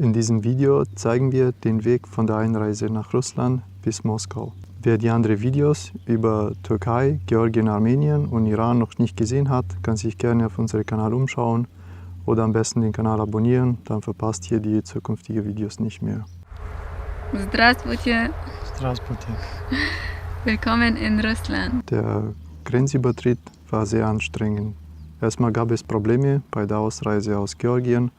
In diesem Video zeigen wir den Weg von der Einreise nach Russland bis Moskau. Wer die anderen Videos über Türkei, Georgien, Armenien und Iran noch nicht gesehen hat, kann sich gerne auf unserem Kanal umschauen oder am besten den Kanal abonnieren, dann verpasst ihr die zukünftigen Videos nicht mehr. Здравствуйте. Здравствуйте. Willkommen in Russland. Der Grenzübertritt war sehr anstrengend. Erstmal gab es Probleme bei der Ausreise aus Georgien,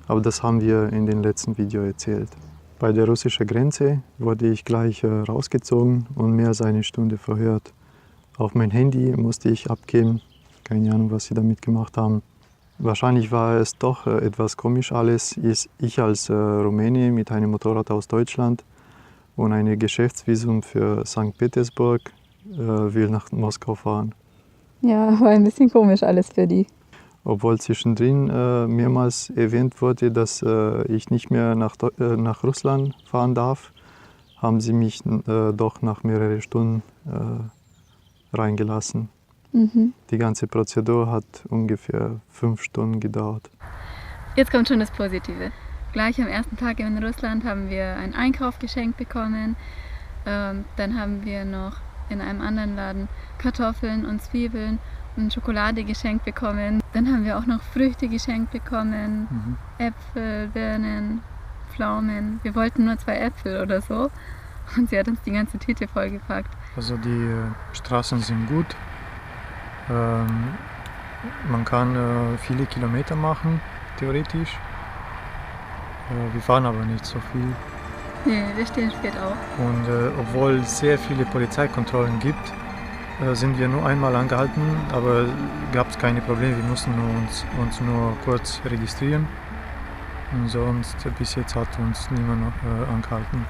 aber das haben wir in den letzten Video erzählt. Bei der russischen Grenze wurde ich gleich rausgezogen und mehr als eine Stunde verhört. Auf mein Handy musste ich abgeben, keine Ahnung, was sie damit gemacht haben. Wahrscheinlich war es doch etwas komisch alles. Ich als Rumäne mit einem Motorrad aus Deutschland und ein Geschäftsvisum für St. Petersburg will nach Moskau fahren. Ja, war ein bisschen komisch alles für die. Obwohl zwischendrin mehrmals erwähnt wurde, dass ich nicht mehr nach Russland fahren darf, haben sie mich doch nach mehreren Stunden reingelassen. Mhm. Die ganze Prozedur hat ungefähr 5 Stunden gedauert. Jetzt kommt schon das Positive. Gleich am ersten Tag in Russland haben wir einen Einkauf geschenkt bekommen. Dann haben wir noch in einem anderen Laden Kartoffeln und Zwiebeln und Schokolade geschenkt bekommen. Dann haben wir auch noch Früchte geschenkt bekommen. Äpfel, Birnen, Pflaumen. Wir wollten nur 2 Äpfel oder so und sie hat uns die ganze Tüte vollgepackt. Also die Straßen sind gut. Man kann viele Kilometer machen, theoretisch. Wir fahren aber nicht so viel. Nee, wir stehen spät auf. Und obwohl es sehr viele Polizeikontrollen gibt, sind wir nur einmal angehalten, aber gab es keine Probleme. Wir mussten uns nur kurz registrieren. Und sonst bis jetzt hat uns niemand angehalten.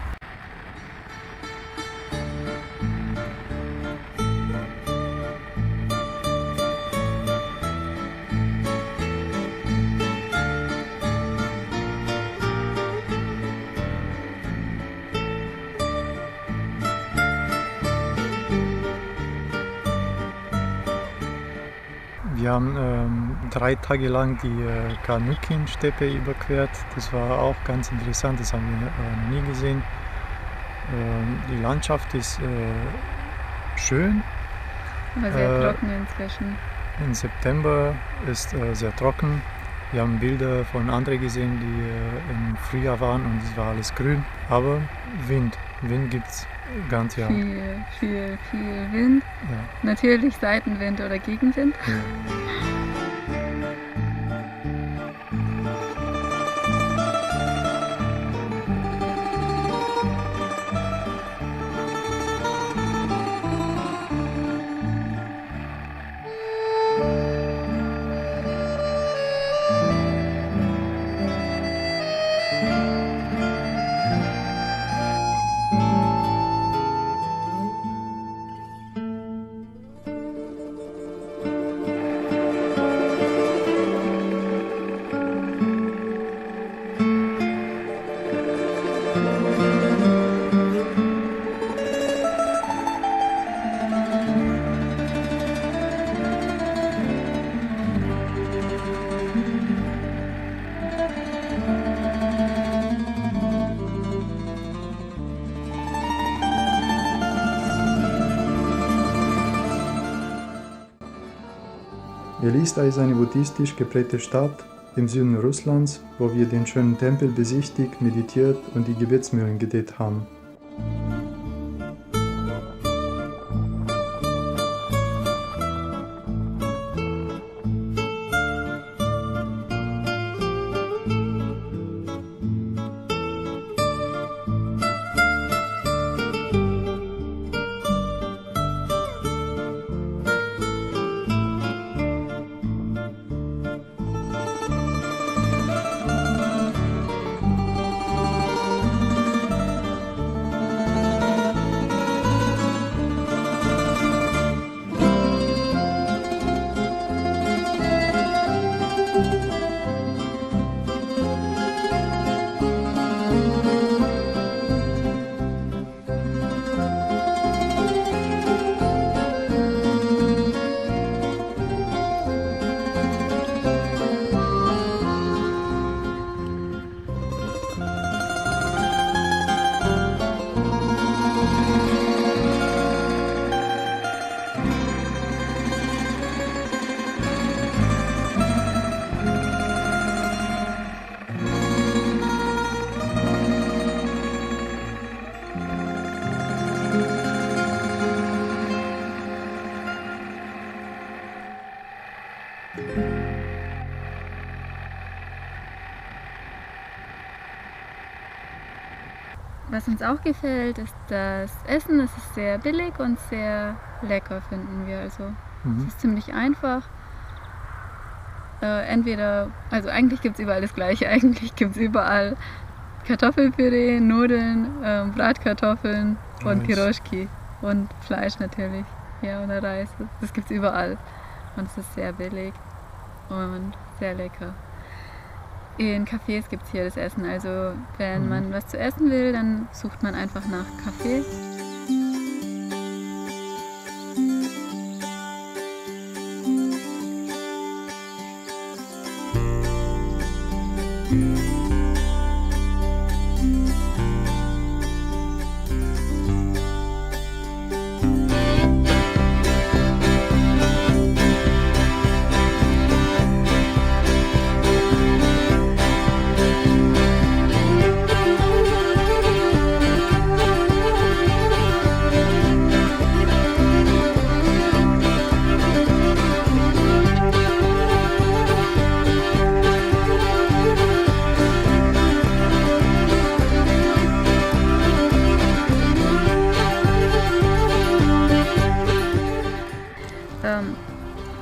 Wir haben 3 Tage lang die Kanukin-Steppe überquert. Das war auch ganz interessant, das haben wir noch nie gesehen. Die Landschaft ist schön. Aber sehr trocken inzwischen. Im September ist sehr trocken. Wir haben Bilder von anderen gesehen, die im Frühjahr waren und es war alles grün. Aber Wind gibt es ganz Jahr. Viel Wind. Ja. Natürlich Seitenwind oder Gegenwind. Ja. Elista ist eine buddhistisch geprägte Stadt im Süden Russlands, wo wir den schönen Tempel besichtigt, meditiert und die Gebetsmühlen gedreht haben. Was uns auch gefällt, ist das Essen. Es ist sehr billig und sehr lecker, finden wir. Also es ist ziemlich einfach. Also eigentlich gibt es überall das Gleiche. Eigentlich gibt es überall Kartoffelpüree, Nudeln, Bratkartoffeln und Piroschki und Fleisch natürlich. Ja, oder Reis. Das gibt es überall. Und es ist sehr billig und sehr lecker. In Cafés gibt es hier das Essen. Also wenn man was zu essen will, dann sucht man einfach nach Kaffee.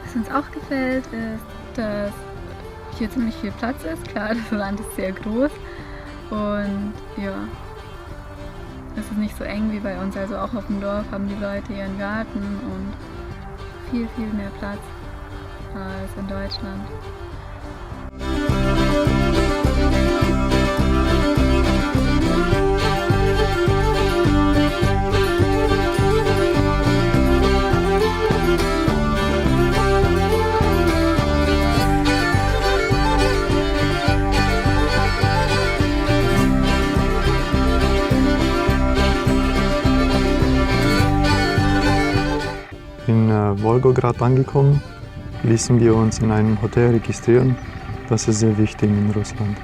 Was uns auch gefällt, ist, dass hier ziemlich viel Platz ist. Klar, das Land ist sehr groß und ja, es ist nicht so eng wie bei uns. Also auch auf dem Dorf haben die Leute ihren Garten und viel, viel mehr Platz als in Deutschland. In Wolgograd angekommen, ließen wir uns in einem Hotel registrieren. Das ist sehr wichtig in Russland.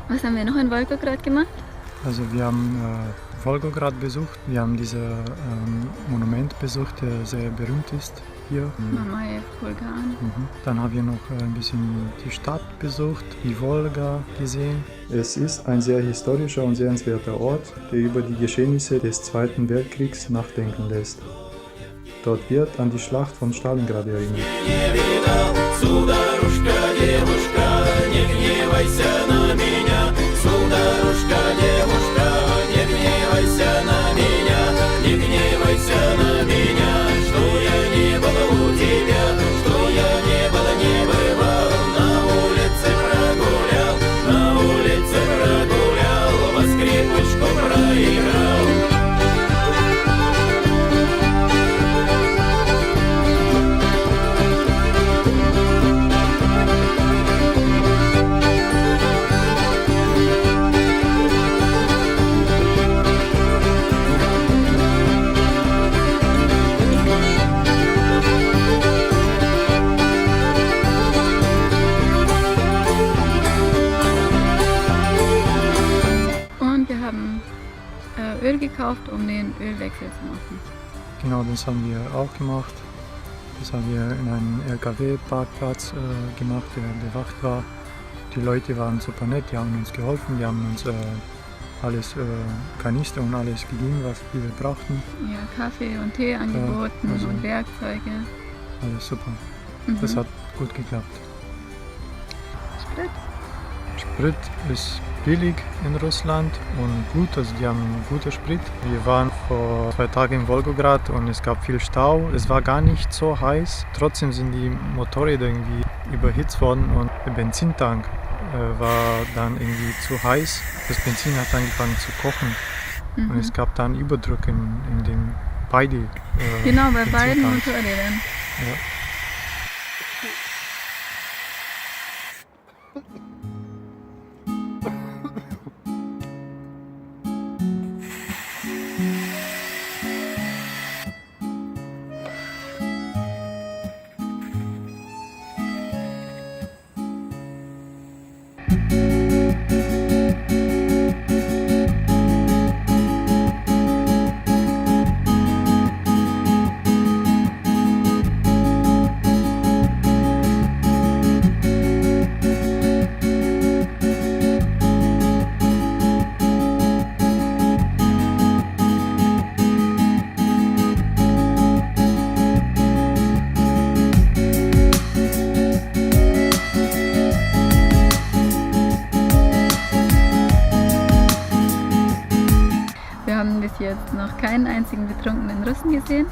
Was haben wir noch in Wolgograd gemacht? Also wir haben Wolgograd besucht, wir haben dieses Monument besucht, der sehr berühmt ist hier. Mamajew-Vulkan. Dann haben wir noch ein bisschen die Stadt besucht, die Wolga gesehen. Es ist ein sehr historischer und sehenswerter Ort, der über die Geschehnisse des Zweiten Weltkriegs nachdenken lässt. Dort wird an die Schlacht von Stalingrad erinnert. Öl gekauft, um den Ölwechsel zu machen. Genau, das haben wir auch gemacht. Das haben wir in einem LKW-Parkplatz gemacht, der bewacht war. Die Leute waren super nett, die haben uns geholfen, die haben uns alles, Kanister und alles gegeben, was wir brauchten. Ja, Kaffee und Tee angeboten und Werkzeuge. Alles super. Das hat gut geklappt. Sprit? Sprit ist billig in Russland und gut, also die haben guten Sprit. Wir waren vor 2 Tagen in Wolgograd und es gab viel Stau. Es war gar nicht so heiß, trotzdem sind die Motorräder irgendwie überhitzt worden und der Benzintank war dann irgendwie zu heiß. Das Benzin hat angefangen zu kochen und es gab dann Überdruck in den beiden genau, bei beiden Motorrädern. Ja. Wir haben bis jetzt noch keinen einzigen betrunkenen Russen gesehen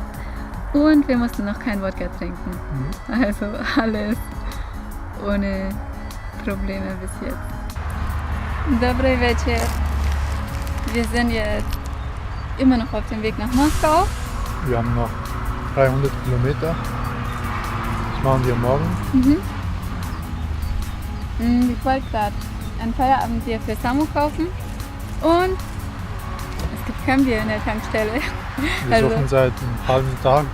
und wir mussten noch kein Wodka trinken. Also alles ohne Probleme bis jetzt. Dobry wieczór. Wir sind jetzt immer noch auf dem Weg nach Moskau. Wir haben noch 300 Kilometer. Das machen wir morgen. Ich wollte gerade ein Feierabendbier für Samu kaufen und es gibt kein Bier in der Tankstelle. Wir suchen seit einem halben Tag.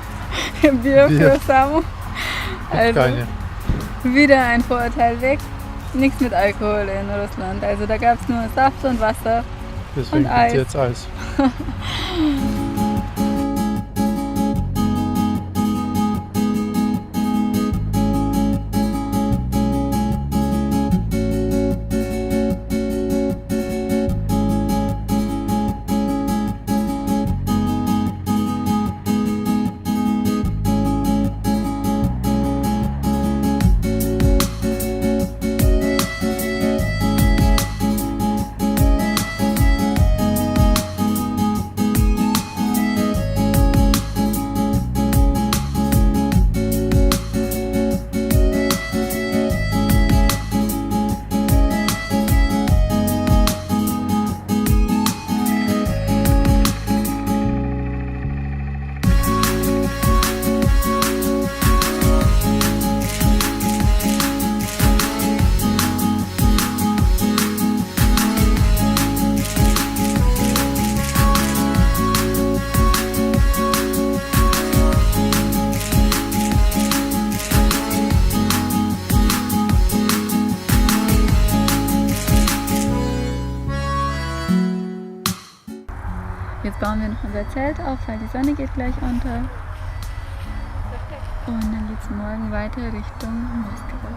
Bier für Samu. Also Keine. wieder ein Vorurteil weg. Nichts mit Alkohol in Russland. Also da gab es nur Saft und Wasser. Deswegen und gibt Eis. es jetzt Eis. Jetzt bauen wir noch unser Zelt auf, weil die Sonne geht gleich unter. Und dann geht es morgen weiter Richtung Moskau.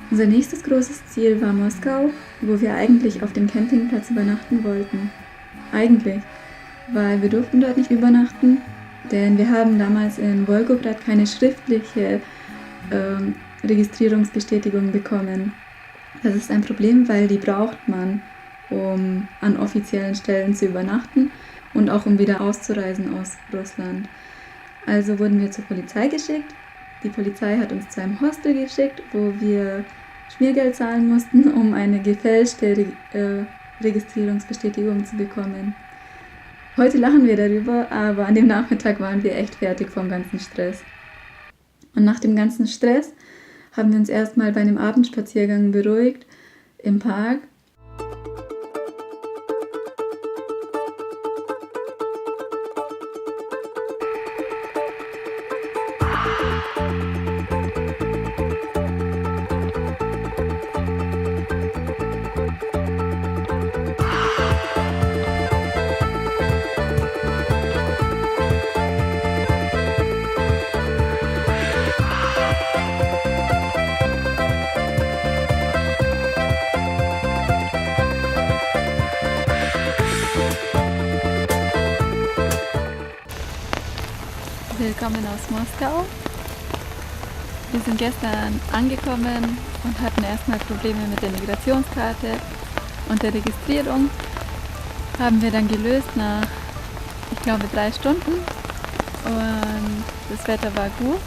Unser nächstes großes Ziel war Moskau, wo wir eigentlich auf dem Campingplatz übernachten wollten. Eigentlich, weil wir durften dort nicht übernachten, denn wir haben damals in Wolgograd keine schriftliche Registrierungsbestätigung bekommen. Das ist ein Problem, weil die braucht man, um an offiziellen Stellen zu übernachten und auch um wieder auszureisen aus Russland. Also wurden wir zur Polizei geschickt. Die Polizei hat uns zu einem Hostel geschickt, wo wir Schmiergeld zahlen mussten, um eine gefälschte Registrierungsbestätigung zu bekommen. Heute lachen wir darüber, aber an dem Nachmittag waren wir echt fertig vom ganzen Stress. Und nach dem ganzen Stress haben wir uns erstmal bei einem Abendspaziergang beruhigt im Park. Willkommen aus Moskau. Wir sind gestern angekommen und hatten erstmal Probleme mit der Migrationskarte und der Registrierung. Haben wir dann gelöst nach, ich glaube, 3 Stunden und das Wetter war gut.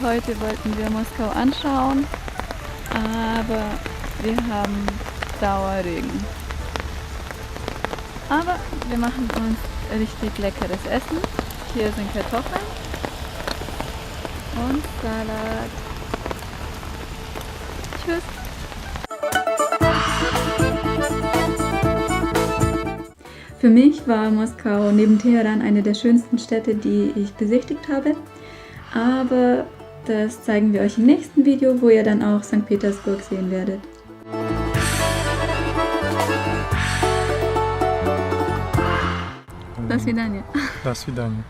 Heute wollten wir Moskau anschauen, aber wir haben Dauerregen. Aber wir machen uns richtig leckeres Essen. Hier sind Kartoffeln und Salat. Tschüss! Für mich war Moskau neben Teheran eine der schönsten Städte, die ich besichtigt habe. Aber das zeigen wir euch im nächsten Video, wo ihr dann auch St. Petersburg sehen werdet. До свидания. До свидания.